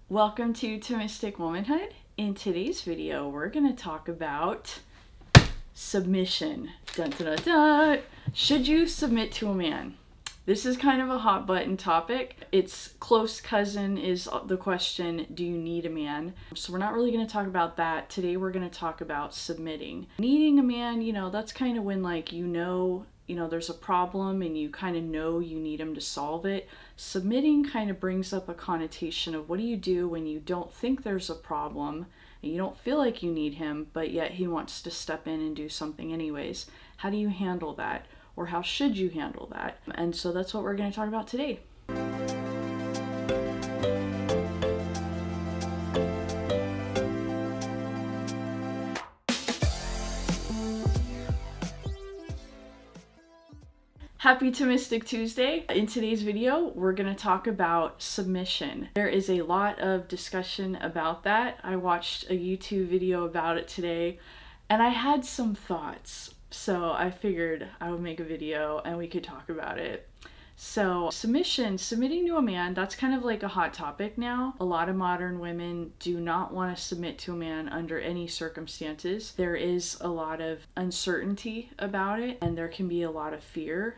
Welcome to Thomistic Womanhood. In today's video, we're going to talk about submission. Dun, dun, dun, dun. Should you submit to a man? This is kind of a hot button topic. Its close cousin is the question, do you need a man? So we're not really going to talk about that. Today we're going to talk about submitting. Needing a man, that's kind of when there's a problem and you kind of know you need him to solve it. Submitting kind of brings up a connotation of what do you do when you don't think there's a problem and you don't feel like you need him, but yet he wants to step in and do something anyways. How do you handle that? Or how should you handle that? And so that's what we're going to talk about today. Happy Thomistic Tuesday. In today's video, we're going to talk about submission. There is a lot of discussion about that. I watched a YouTube video about it today and I had some thoughts. So I figured I would make a video and we could talk about it. So submitting to a man, that's kind of like a hot topic now. A lot of modern women do not want to submit to a man under any circumstances. There is a lot of uncertainty about it and there can be a lot of fear,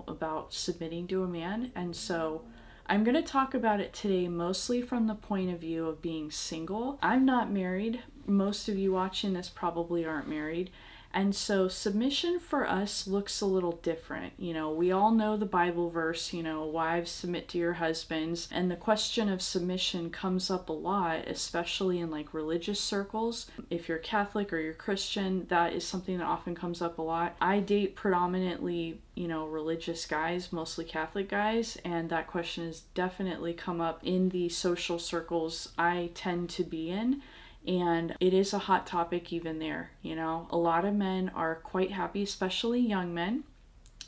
about submitting to a man. And so I'm going to talk about it today mostly from the point of view of being single. I'm not married. Most of you watching this probably aren't married. And so submission for us looks a little different. We all know the Bible verse, wives submit to your husbands. And the question of submission comes up a lot, especially in like religious circles. If you're Catholic or you're Christian, that is something that often comes up a lot. I date predominantly, religious guys, mostly Catholic guys. And that question has definitely come up in the social circles I tend to be in. And it is a hot topic even there, A lot of men are quite happy, especially young men,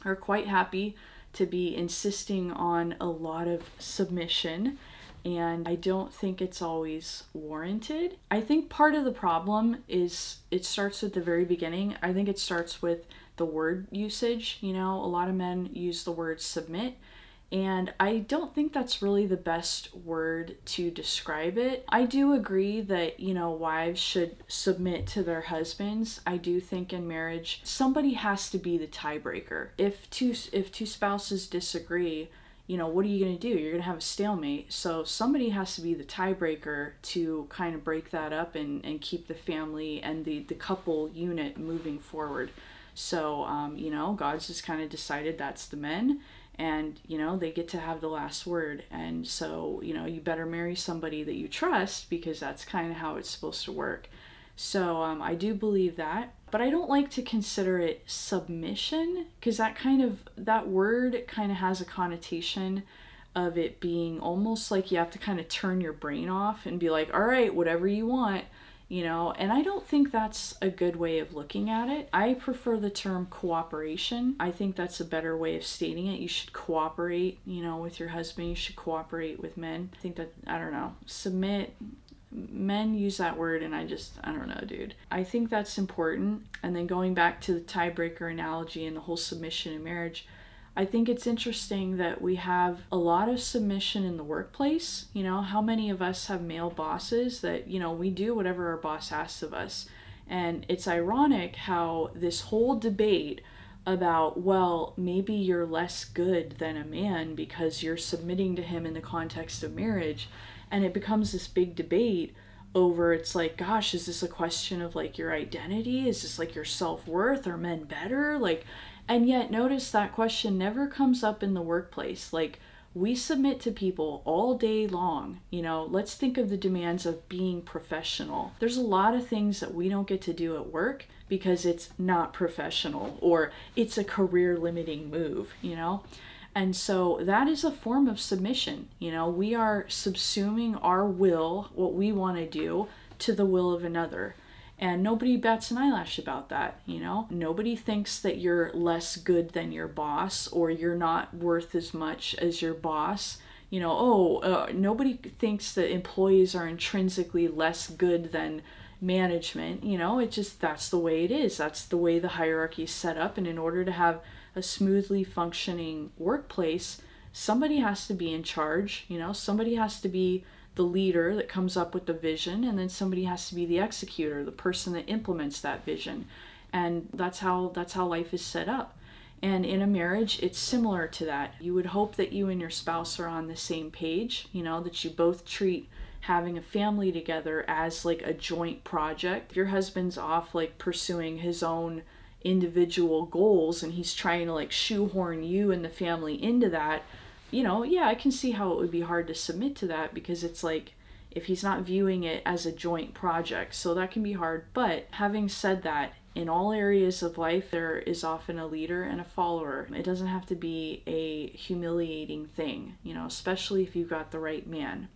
are quite happy to be insisting on a lot of submission. And I don't think it's always warranted. I think part of the problem is it starts at the very beginning. I think it starts with the word usage. A lot of men use the word submit. And I don't think that's really the best word to describe it. I do agree that, wives should submit to their husbands. I do think in marriage, somebody has to be the tiebreaker. If two spouses disagree, what are you going to do? You're going to have a stalemate. So somebody has to be the tiebreaker to kind of break that up and keep the family and the couple unit moving forward. So, God's just kind of decided that's the men. And, they get to have the last word. And so, you better marry somebody that you trust because that's kind of how it's supposed to work. So I do believe that. But I don't like to consider it submission because that word kind of has a connotation of it being almost like you have to kind of turn your brain off and be like, all right, whatever you want. And I don't think that's a good way of looking at it. I prefer the term cooperation. I think that's a better way of stating it. You should cooperate, with your husband. You should cooperate with men. I think that, I don't know, submit. Men use that word and I don't know, dude. I think that's important. And then going back to the tiebreaker analogy and the whole submission in marriage, I think it's interesting that we have a lot of submission in the workplace. How many of us have male bosses that, we do whatever our boss asks of us. And it's ironic how this whole debate about, well, maybe you're less good than a man because you're submitting to him in the context of marriage. And it becomes this big debate over, it's like, gosh, is this a question of like your identity? Is this like your self-worth? Are men better? And yet notice that question never comes up in the workplace. Like, we submit to people all day long. Let's think of the demands of being professional. There's a lot of things that we don't get to do at work because it's not professional or it's a career limiting move, And so that is a form of submission. We are subsuming our will, what we want to do, to the will of another. And nobody bats an eyelash about that, Nobody thinks that you're less good than your boss or you're not worth as much as your boss. Nobody thinks that employees are intrinsically less good than management. That's the way it is. That's the way the hierarchy is set up. And in order to have a smoothly functioning workplace, somebody has to be in charge, somebody has to be the leader that comes up with the vision, and then somebody has to be the executor, the person that implements that vision. And that's how life is set up. And in a marriage, it's similar to that. You would hope that you and your spouse are on the same page, you know, that you both treat having a family together as like a joint project. If your husband's off like pursuing his own individual goals and he's trying to like shoehorn you and the family into that, you know, yeah, I can see how it would be hard to submit to that, because it's like, if he's not viewing it as a joint project, so that can be hard. But having said that, in all areas of life, there is often a leader and a follower. It doesn't have to be a humiliating thing, you know, especially if you've got the right man.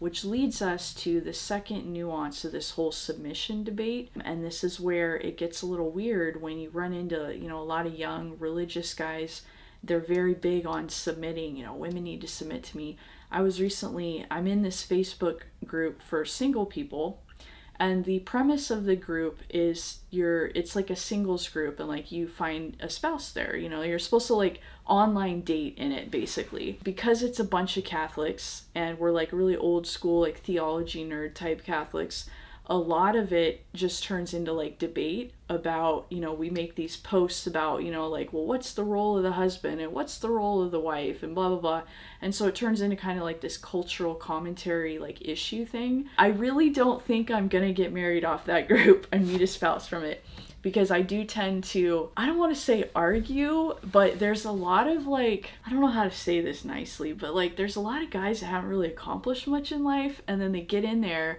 Which leads us to the second nuance of this whole submission debate. And this is where it gets a little weird when you run into, you know, a lot of young religious guys. They're very big on submitting, you know, women need to submit to me. I'm in this Facebook group for single people. And the premise of the group is it's like a singles group, and like you find a spouse there, you know, you're supposed to like online date in it basically. Because it's a bunch of Catholics and we're like really old school, like theology nerd type Catholics, a lot of it just turns into like debate about, you know, we make these posts about, you know, like, well, what's the role of the husband and what's the role of the wife and blah, blah, blah. And so it turns into kind of like this cultural commentary, like issue thing. I really don't think I'm gonna get married off that group and meet a spouse from it, because I do tend to, I don't want to say argue, but there's a lot of like, I don't know how to say this nicely, but like there's a lot of guys that haven't really accomplished much in life, and then they get in there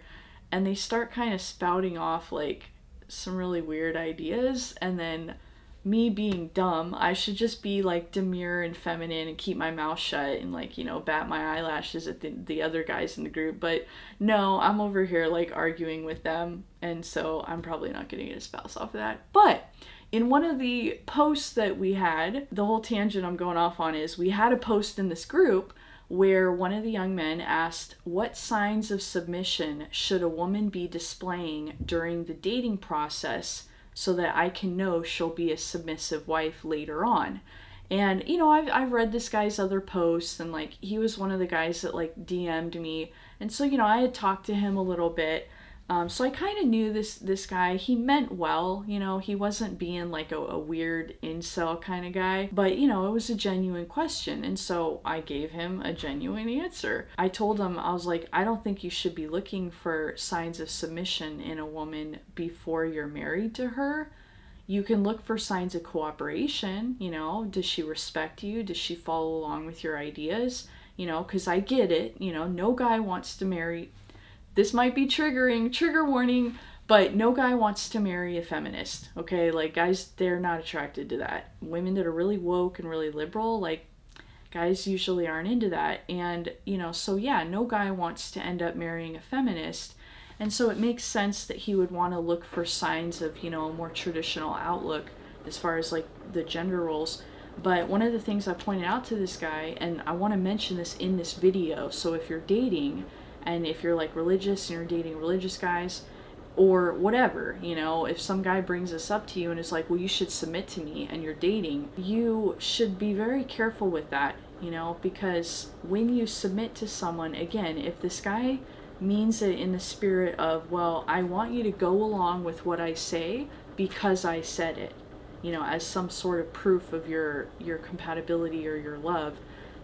and they start kind of spouting off like some really weird ideas, and then me being dumb, I should just be like demure and feminine and keep my mouth shut and like, you know, bat my eyelashes at the other guys in the group. But no, I'm over here like arguing with them, and so I'm probably not gonna get a spouse off of that. But in one of the posts that we had, the whole tangent I'm going off on is we had a post in this group where one of the young men asked, what signs of submission should a woman be displaying during the dating process so that I can know she'll be a submissive wife later on? And, you know, I've read this guy's other posts, and like he was one of the guys that like DM'd me. And so, you know, I had talked to him a little bit. So I kind of knew this guy. He meant well, you know, he wasn't being like a weird incel kind of guy, but you know, it was a genuine question. And so I gave him a genuine answer. I told him, I was like, I don't think you should be looking for signs of submission in a woman before you're married to her. You can look for signs of cooperation, you know, does she respect you? Does she follow along with your ideas? You know, because I get it, you know, no guy wants to marry. This might be triggering, trigger warning, but no guy wants to marry a feminist, okay? Like, guys, they're not attracted to that. Women that are really woke and really liberal, like, guys usually aren't into that. And, you know, so yeah, no guy wants to end up marrying a feminist. And so it makes sense that he would want to look for signs of, you know, a more traditional outlook as far as, like, the gender roles. But one of the things I pointed out to this guy, and I want to mention this in this video, so if you're dating, and if you're like religious and you're dating religious guys or whatever, you know, if some guy brings this up to you and is like, well, you should submit to me, and you're dating, you should be very careful with that, you know, because when you submit to someone, again, if this guy means it in the spirit of, well, I want you to go along with what I say because I said it, you know, as some sort of proof of your compatibility or your love,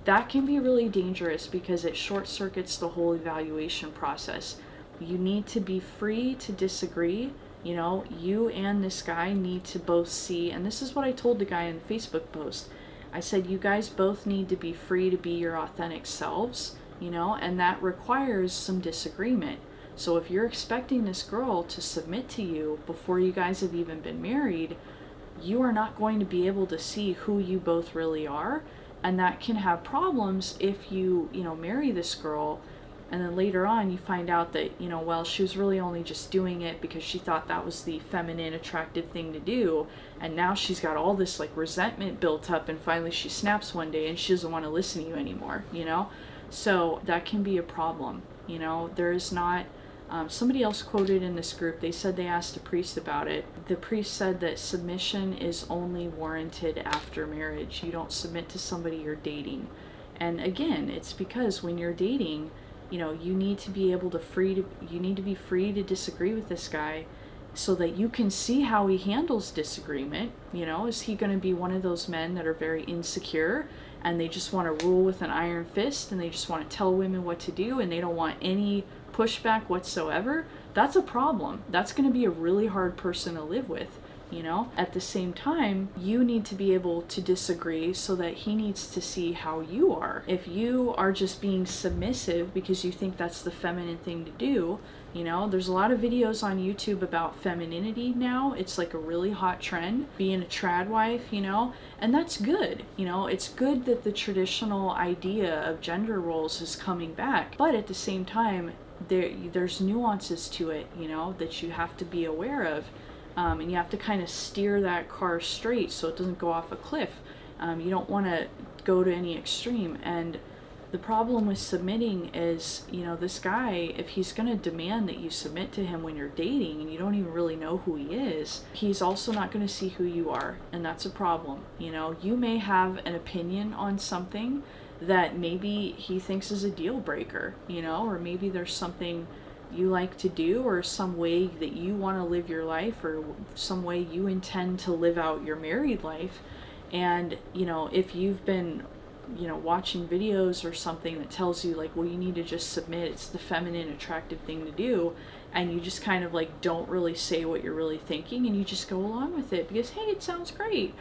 that can be really dangerous because it short circuits the whole evaluation process. You need to be free to disagree. You know, you and this guy need to both see, and this is what I told the guy in the Facebook post. I said, you guys both need to be free to be your authentic selves, you know, and that requires some disagreement. So if you're expecting this girl to submit to you before you guys have even been married, you are not going to be able to see who you both really are. And that can have problems if you know, marry this girl and then later on you find out that, you know, well, she was really only just doing it because she thought that was the feminine, attractive thing to do. And now she's got all this like resentment built up, and finally she snaps one day and she doesn't want to listen to you anymore, you know? So that can be a problem, you know? There's not, somebody else quoted in this group, they said they asked a priest about it. The priest said that submission is only warranted after marriage. You don't submit to somebody you're dating. And again, it's because when you're dating, you know, you need to be able to you need to be free to disagree with this guy so that you can see how he handles disagreement. You know, is he going to be one of those men that are very insecure and they just want to rule with an iron fist and they just want to tell women what to do and they don't want any pushback whatsoever? That's a problem. That's going to be a really hard person to live with. You know, at the same time, you need to be able to disagree so that he needs to see how you are. If you are just being submissive because you think that's the feminine thing to do, you know, there's a lot of videos on YouTube about femininity now. It's like a really hot trend, being a trad wife, you know, and that's good. You know, it's good that the traditional idea of gender roles is coming back, but at the same time, there's nuances to it, you know, that you have to be aware of. And you have to kind of steer that car straight so it doesn't go off a cliff. You don't want to go to any extreme. And the problem with submitting is, you know, this guy, if he's going to demand that you submit to him when you're dating and you don't even really know who he is, he's also not going to see who you are. And that's a problem. You know, you may have an opinion on something that maybe he thinks is a deal breaker, you know, or maybe there's something you like to do, or some way that you want to live your life, or some way you intend to live out your married life. And, you know, if you've been, you know, watching videos or something that tells you like, well, you need to just submit, it's the feminine attractive thing to do, and you just kind of like don't really say what you're really thinking and you just go along with it because, hey, it sounds great,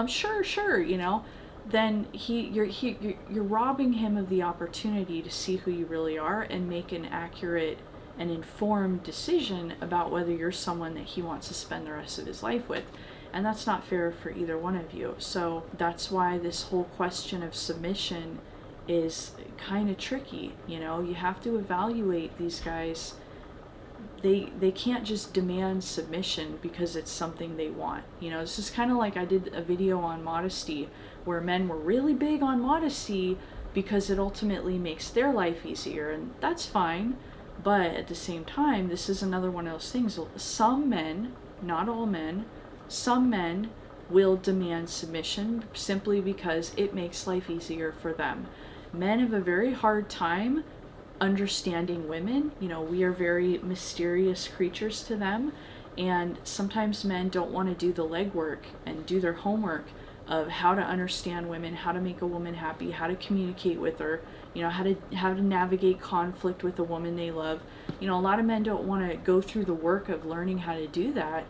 sure, you know, then you're robbing him of the opportunity to see who you really are and make an accurate an informed decision about whether you're someone that he wants to spend the rest of his life with. And that's not fair for either one of you. So that's why this whole question of submission is kind of tricky. You know, you have to evaluate these guys. They can't just demand submission because it's something they want. You know, this is kind of like I did a video on modesty where men were really big on modesty because it ultimately makes their life easier, and that's fine. But at the same time, this is another one of those things. Some men, not all men, some men will demand submission simply because it makes life easier for them. Men have a very hard time understanding women. You know, we are very mysterious creatures to them, and sometimes men don't want to do the legwork and do their homework of how to understand women, how to make a woman happy, how to communicate with her, you know, how to navigate conflict with a woman they love. You know, a lot of men don't want to go through the work of learning how to do that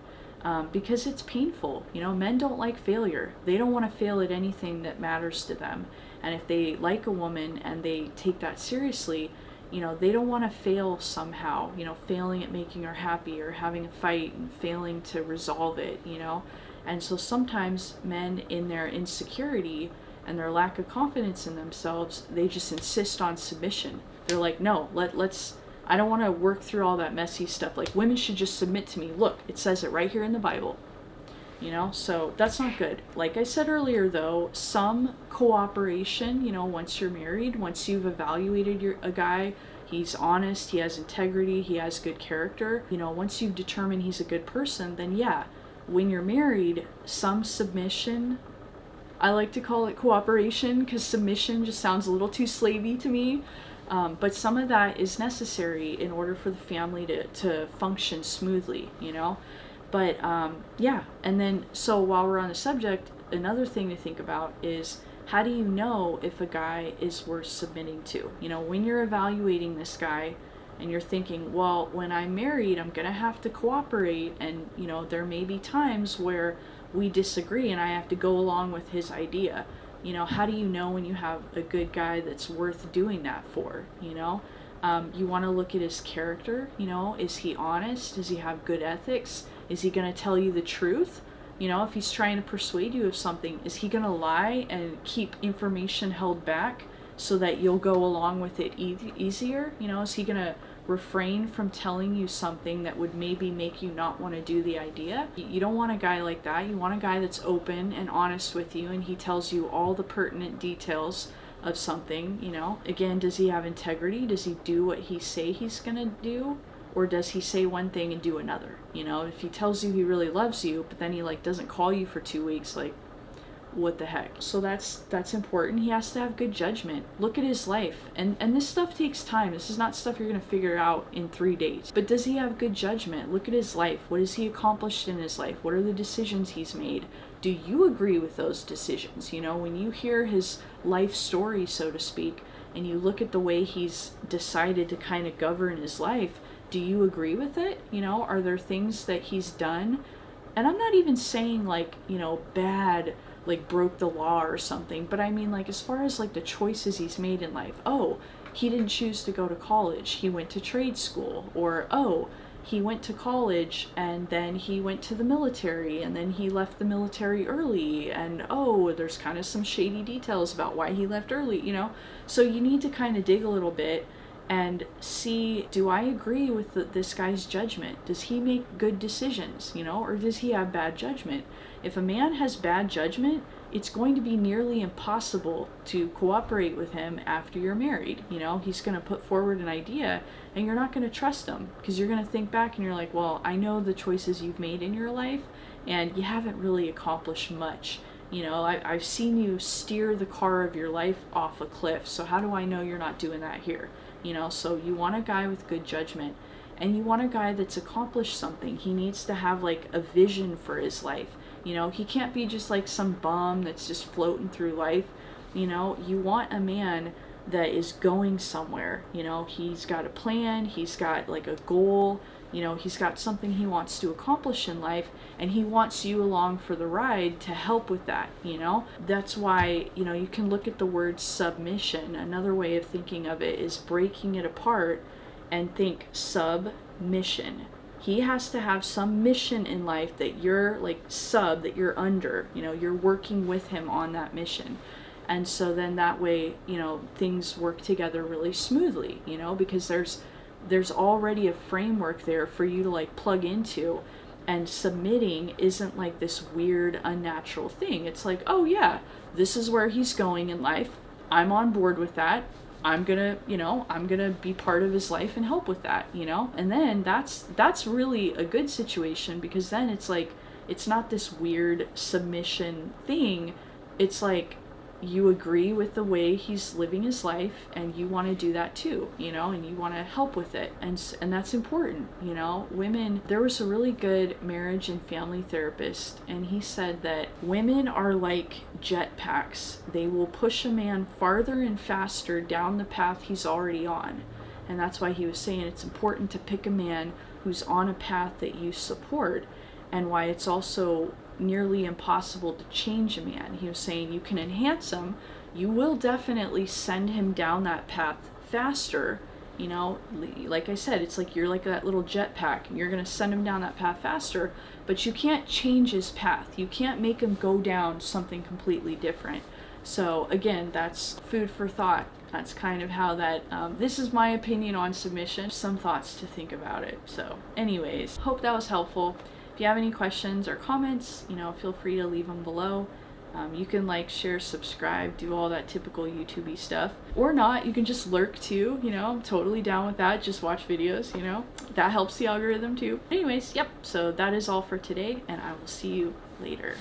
because it's painful. You know, men don't like failure. They don't want to fail at anything that matters to them. And if they like a woman and they take that seriously, you know, they don't want to fail somehow, you know, failing at making her happy or having a fight and failing to resolve it, you know. And so sometimes men, in their insecurity and their lack of confidence in themselves, they just insist on submission. They're like, no, I don't want to work through all that messy stuff. Like, women should just submit to me. Look, it says it right here in the Bible. You know, so that's not good. Like I said earlier, though, some cooperation, you know, once you're married, once you've evaluated a guy, he's honest, he has integrity, he has good character, you know, once you've determined he's a good person, then yeah, when you're married, some submission, I like to call it cooperation because submission just sounds a little too slavey to me, but some of that is necessary in order for the family to function smoothly, you know. But yeah, and then so while we're on the subject, another thing to think about is, how do you know if a guy is worth submitting to? You know, when you're evaluating this guy and you're thinking, well, when I'm married, I'm gonna have to cooperate, and you know, there may be times where we disagree and I have to go along with his idea. You know, how do you know when you have a good guy that's worth doing that for? You know, you want to look at his character. You know, is he honest? Does he have good ethics? Is he going to tell you the truth? You know, if he's trying to persuade you of something, is he going to lie and keep information held back so that you'll go along with it easier? You know, is he going to refrain from telling you something that would maybe make you not want to do the idea? You don't want a guy like that. You want a guy that's open and honest with you and he tells you all the pertinent details of something, you know. Again, does he have integrity? Does he do what he say he's going to do? Or does he say one thing and do another? You know, if he tells you he really loves you, but then he like doesn't call you for 2 weeks, like, what the heck? So that's important. He has to have good judgment. Look at his life. And this stuff takes time. This is not stuff you're going to figure out in 3 days. But does he have good judgment? Look at his life. What has he accomplished in his life? What are the decisions he's made? Do you agree with those decisions? You know, when you hear his life story, so to speak, and you look at the way he's decided to kind of govern his life, do you agree with it? You know, are there things that he's done? And I'm not even saying like, you know, bad, like broke the law or something, but I mean like as far as like the choices he's made in life. Oh, he didn't choose to go to college. He went to trade school. Or, oh, he went to college and then he went to the military and then he left the military early, and oh, there's kind of some shady details about why he left early, you know? So you need to kind of dig a little bit and see, do I agree with this guy's judgment? Does he make good decisions, you know, or does he have bad judgment? If a man has bad judgment, it's going to be nearly impossible to cooperate with him after you're married. You know, he's going to put forward an idea and you're not going to trust him, because you're going to think back and you're like, well, I know the choices you've made in your life and you haven't really accomplished much. You know, I've seen you steer the car of your life off a cliff, so how do I know you're not doing that here? You know, so you want a guy with good judgment, and you want a guy that's accomplished something. He needs to have like a vision for his life. You know, he can't be just like some bum that's just floating through life. You know, you want a man that is going somewhere. You know, he's got a plan, he's got like a goal, you know, he's got something he wants to accomplish in life, and he wants you along for the ride to help with that, you know? That's why, you know, you can look at the word submission. Another way of thinking of it is breaking it apart and think submission. He has to have some mission in life that you're like that you're under, you know, you're working with him on that mission. And so then that way, you know, things work together really smoothly, you know, because there's already a framework there for you to like plug into, and submitting isn't like this weird unnatural thing. It's like, oh yeah, this is where he's going in life. I'm on board with that. I'm gonna be part of his life and help with that, you know? And then that's really a good situation, because then it's like, it's not this weird submission thing. It's like, you agree with the way he's living his life and you want to do that too, you know, and you want to help with it. And that's important, you know. Women, there was a really good marriage and family therapist, and he said that women are like jetpacks. They will push a man farther and faster down the path he's already on. And that's why he was saying it's important to pick a man who's on a path that you support, and why it's also nearly impossible to change a man. He was saying you can enhance him, you will definitely send him down that path faster, you know, like I said, it's like you're like that little jetpack, you're gonna send him down that path faster, but you can't change his path. You can't make him go down something completely different. So again, that's food for thought. That's kind of how that, this is my opinion on submission, some thoughts to think about it. So anyways, hope that was helpful. If you have any questions or comments, you know, feel free to leave them below. You can like, share, subscribe, do all that typical YouTube-y stuff. Or not, you can just lurk too, you know, I'm totally down with that. Just watch videos, you know, that helps the algorithm too. Anyways, yep, so that is all for today, and I will see you later.